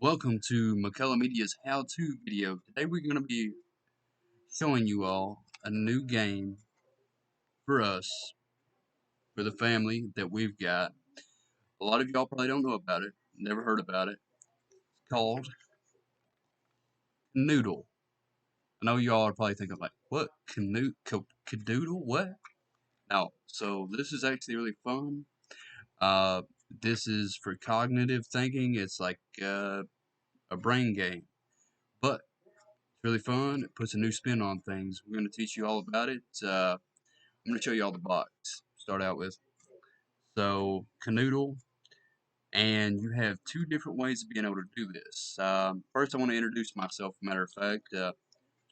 Welcome to McCullough Media's how-to video. Today we're going to be showing you all a new game for us, for the family that we've got. A lot of y'all probably don't know about it, never heard about it. It's called Kanoodle. I know y'all are probably thinking like, what? Kanoodle? What? No. So this is actually really fun. This is for cognitive thinking. It's like a brain game. But it's really fun. It puts a new spin on things. We're going to teach you all about it. I'm going to show you all the box. Start out with. So, Kanoodle, and you have two different ways of being able to do this. First, I want to introduce myself. Matter of fact,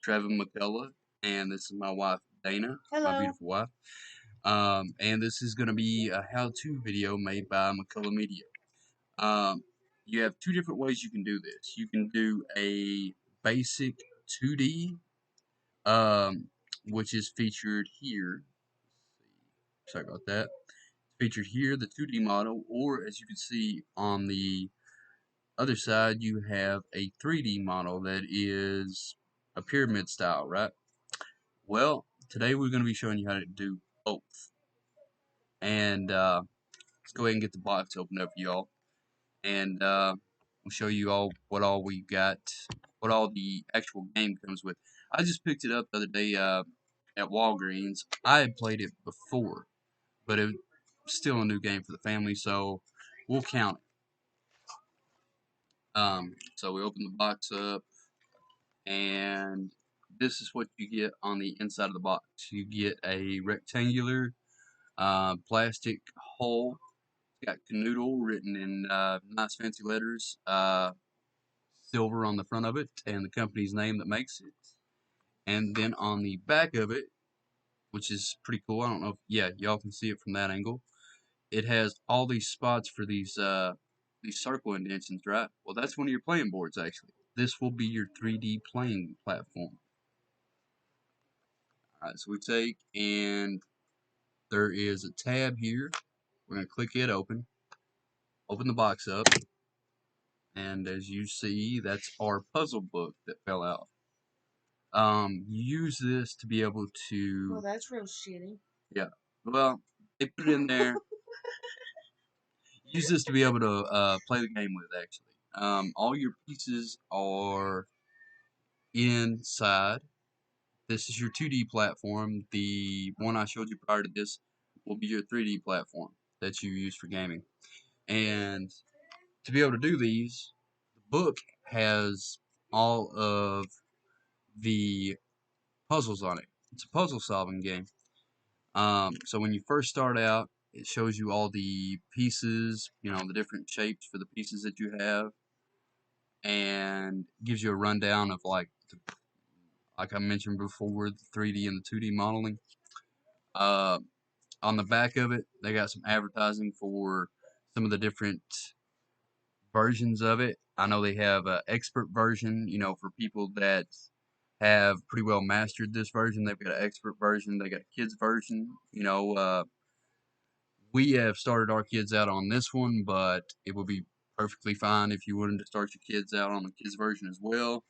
Trevor McCullough, and this is my wife, Dana, my Hello. beautiful wife. And this is going to be a how-to video made by McCullough Media. Um, you have two different ways you can do this. You can do a basic 2D, um, which is featured here. Sorry about that. Featured here, the 2D model, or as you can see on the other side, you have a 3D model that is a pyramid style, right? Well, today we're going to be showing you how to do both. And let's go ahead and get the box opened up for y'all. And we'll show you all what all we got, what all the actual game comes with. I just picked it up the other day at Walgreens. I had played it before, but it was still a new game for the family, so we'll count it. So we open the box up, and this is what you get on the inside of the box. You get a rectangular plastic hole. It's got Kanoodle written in nice fancy letters, silver on the front of it, and the company's name that makes it. And then on the back of it, which is pretty cool. I don't know if, yeah, y'all can see it from that angle. It has all these spots for these circle indentions, right? Well, that's one of your playing boards, actually. This will be your 3D playing platform. Alright, so we take, and there is a tab here. We're going to click it open. Open the box up. And as you see, that's our puzzle book that fell out. Use this to be able Well, to, that's real shitty. yeah, well, they put it in there. Use this to be able to play the game with, actually. All your pieces are inside. This is your 2D platform. The one I showed you prior to this will be your 3D platform that you use for gaming. And to be able to do these, the book has all of the puzzles on it. It's a puzzle solving game. So when you first start out, it shows you all the pieces, the different shapes for the pieces that you have, and gives you a rundown of like I mentioned before, the 3D and the 2D modeling. Uh, on the back of it, they got some advertising for some of the different versions of it. I know they have an expert version, for people that have pretty well mastered this version. They've got an expert version. They got a kids version. We have started our kids out on this one, but it would be perfectly fine if you wanted to start your kids out on the kids version as well.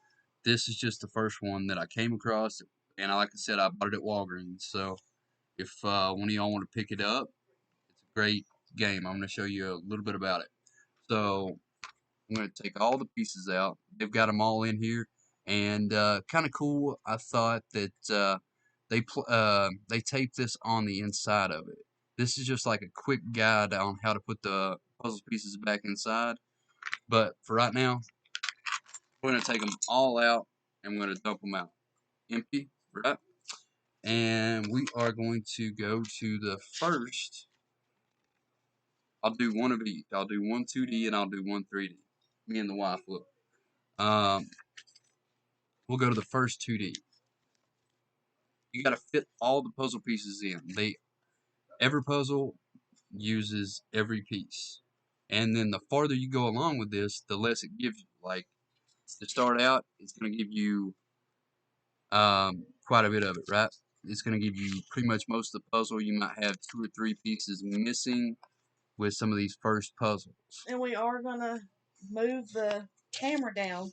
This is just the first one that I came across, and like I said, I bought it at Walgreens. So if one of y'all want to pick it up, it's a great game. I'm going to show you a little bit about it. So I'm going to take all the pieces out. They've got them all in here, and kind of cool. I thought that they taped this on the inside of it. This is just like a quick guide on how to put the puzzle pieces back inside. But for right now, we're going to take them all out, and we're going to dump them out empty, right? And we are going to go to the first. I'll do one of each. I'll do one 2D and I'll do one 3D. Me and the wife will. Um, we'll go to the first 2D. You got to fit all the puzzle pieces in. Every puzzle uses every piece, and then the farther you go along with this, the less it gives you. Like to start out, it's going to give you quite a bit of it, right? It's going to give you pretty much most of the puzzle. You might have 2 or 3 pieces missing with some of these first puzzles. And we are gonna move the camera down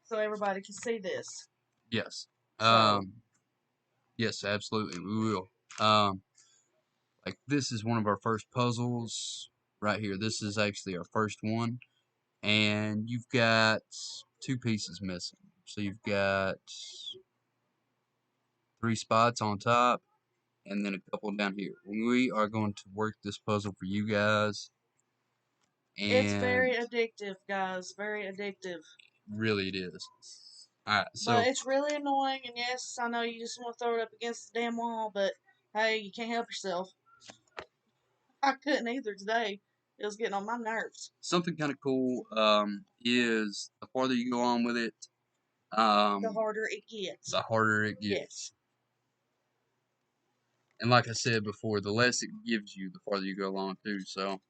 so everybody can see this. Yes. So Yes, absolutely, we will. Um, like this is one of our first puzzles right here. This is actually our first one, and you've got two pieces missing. So you've got three spots on top, and then a couple down here. We are going to work this puzzle for you guys, it's and very addictive, guys. Very addictive. really it is. All right, But so it's really annoying, and yes, I know you just want to throw it up against the damn wall, but hey, you can't help yourself. I couldn't either today. It was getting on my nerves. something kind of cool is the farther you go on with it, The harder it gets. the harder it Yes. gets. And like I said before, the less it gives you, the farther you go along too. So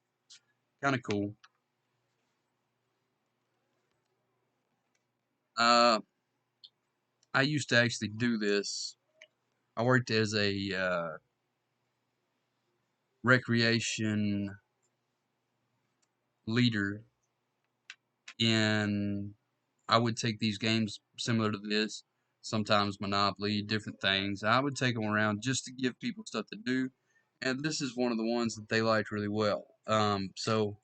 kind of cool. Uh, I used to actually do this. I worked as a recreation leader in. I would take these games similar to this, sometimes Monopoly, different things. I would take them around just to give people stuff to do, and this is one of the ones that they liked really well. So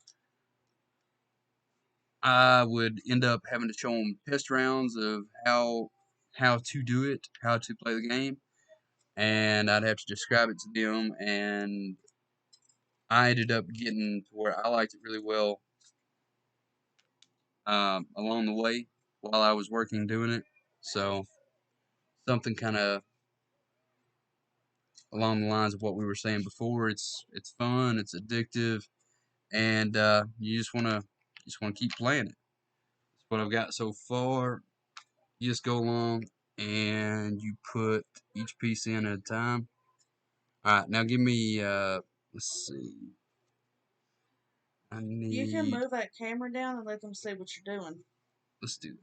I would end up having to show them test rounds of how to do it, how to play the game, and I'd have to describe it to them. And I ended up getting to where I liked it really well along the way while I was working doing it. So something kind of along the lines of what we were saying before. It's fun, it's addictive, and you just want to keep playing it. That's what I've got so far. You just go along and you put each piece in at a time. All right, now give me. Let's see. I You can need. move that camera down and let them see what you're doing. Let's do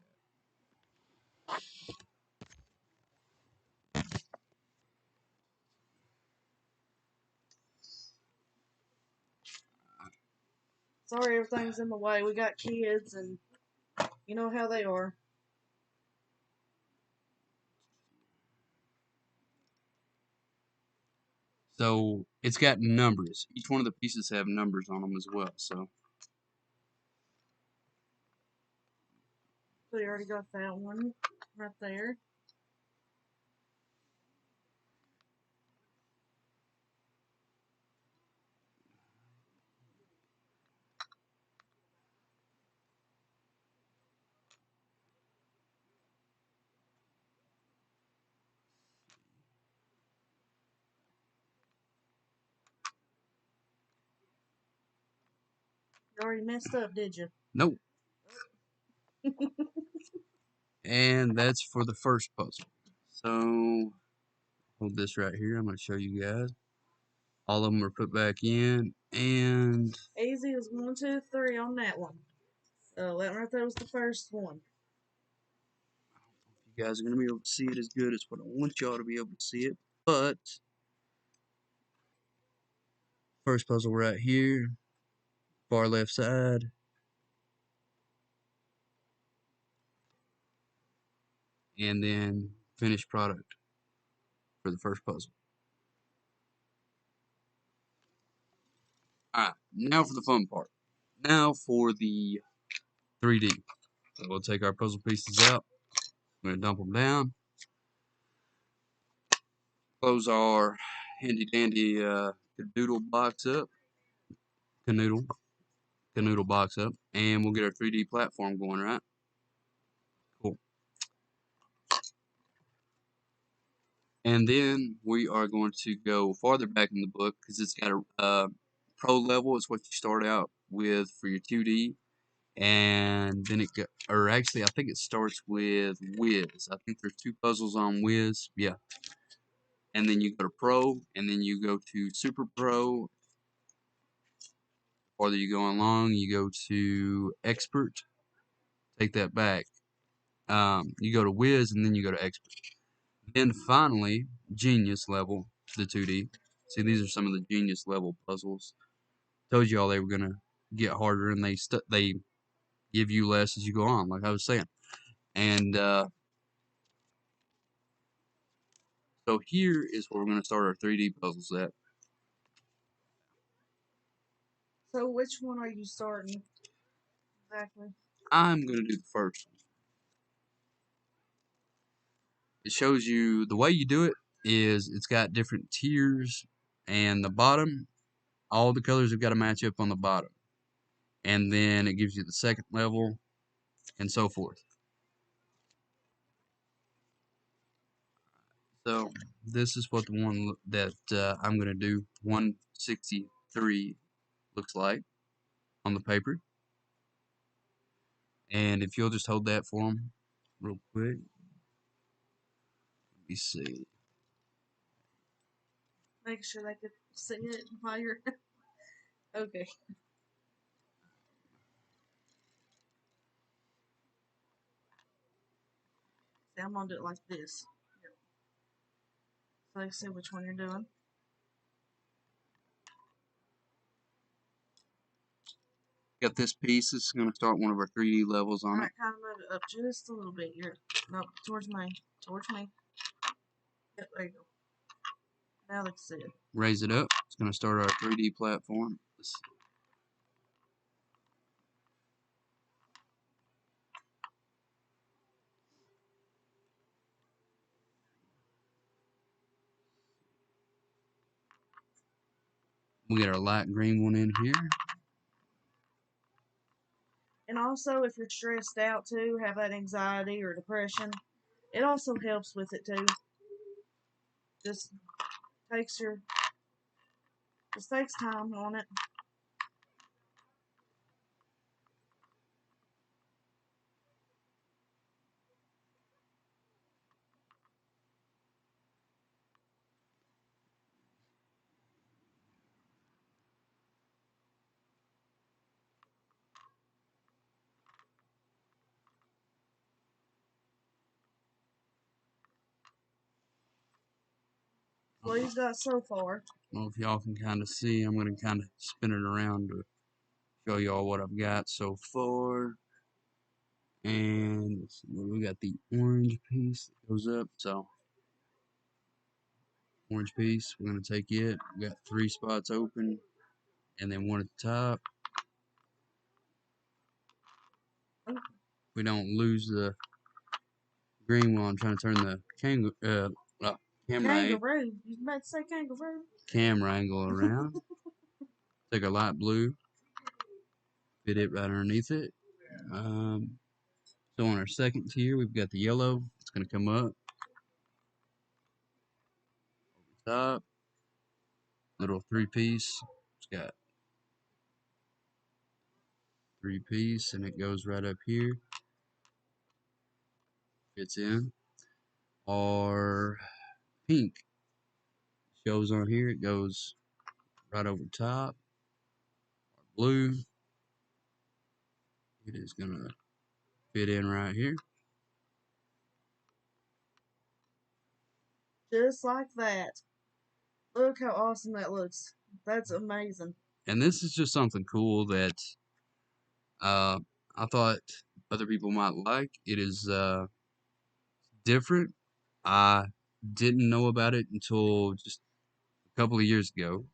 Sorry, everything's in the way. We got kids, and you know how they are. So it's got numbers. Each one of the pieces have numbers on them as well. So So you already got that one right there. You already messed up, did you? nope. And that's for the first puzzle. So hold this right here. I'm going to show you guys. All of them are put back in, and Easy as 1, 2, 3 on that one. So that right there was the first one. you guys are going to be able to see it as good as what I want y'all to be able to see it. But first puzzle right here, far left side, and then finished product for the first puzzle. Alright, now for the fun part. Now for the 3D. So we'll take our puzzle pieces out. I'm going to dump them down. Close our handy dandy Kanoodle box up. Kanoodle. Kanoodle box up. And we'll get our 3D platform going, right? Cool. And then we are going to go farther back in the book because it's got a pro level. It's what you start out with for your 2D. And then or actually, I think it starts with Wiz. I think there's two puzzles on Wiz. Yeah. And then you go to Pro, and then you go to Super Pro. Farther you go along, you go to Expert. Take that back. You go to Wiz, and then you go to Expert. Then finally, Genius level, the 2D. See, these are some of the Genius level puzzles. Told y'all they were gonna get harder, and they give you less as you go on, like I was saying. And so here is where we're going to start our 3D puzzles at. So which one are you starting exactly? I'm going to do the first one. It shows you the way you do it is it's got different tiers, and the bottom, all the colors have got to match up on the bottom. And then it gives you the second level and so forth. So this is what the one that I'm going to do 163 looks like on the paper. And if you'll just hold that for them real quick. Let me see. Make sure they could see it while you're okay. See, I'm gonna do it like this. So you see which one you're doing. Got this piece. This is going to start one of our 3D levels on it. Alright, kind of move it up just a little bit. You're no towards me. Towards me. Yep, there you go. Now they can see it. Raise it up. It's going to start our 3D platform. We get our light green one in here. And also, if you're stressed out too, have that anxiety or depression, it also helps with it too. Just takes your, just takes time on it. Well, he's got so far. I don't know if y'all can kind of see. I'm going to kind of spin it around to show y'all what I've got so far. And we got the orange piece that goes up. So, orange piece, we're going to take it. We got 3 spots open, and then one at the top. We don't lose the green while I'm trying to turn the Kangaroo. You about to say kangaroo? camera angle around. Take a light blue, fit it right underneath it. So on our second tier, we've got the yellow. It's going to come up top. Little 3-piece. It's got 3-piece, and it goes right up here. Fits in. Our pink shows on here. It goes right over top. Our blue, it is going to fit in right here. Just like that. Look how awesome that looks. That's amazing. And this is just something cool that I thought other people might like. It is different. I didn't know about it until just a couple of years ago.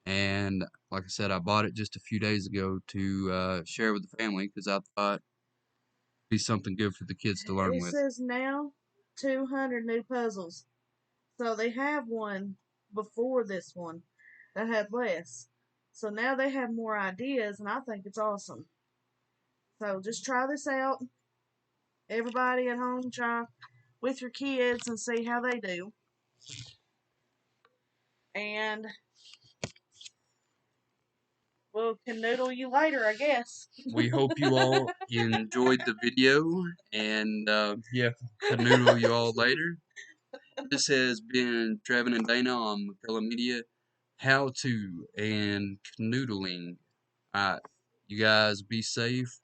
And like I said, I bought it just a few days ago to share with the family because I thought it'd be something good for the kids to learn It with. says now 200 new puzzles. So they have one before this one that had less. So now they have more ideas, and I think it's awesome. So just try this out. Everybody at home, try with your kids and see how they do. And we'll canoodle you later, I guess. We hope you all enjoyed the video, and yeah, canoodle you all later. This has been Trevin and Dana on McCullough Media, how to and canoodling. Alright, you guys be safe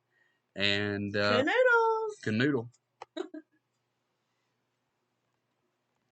and Canoodles! canoodle.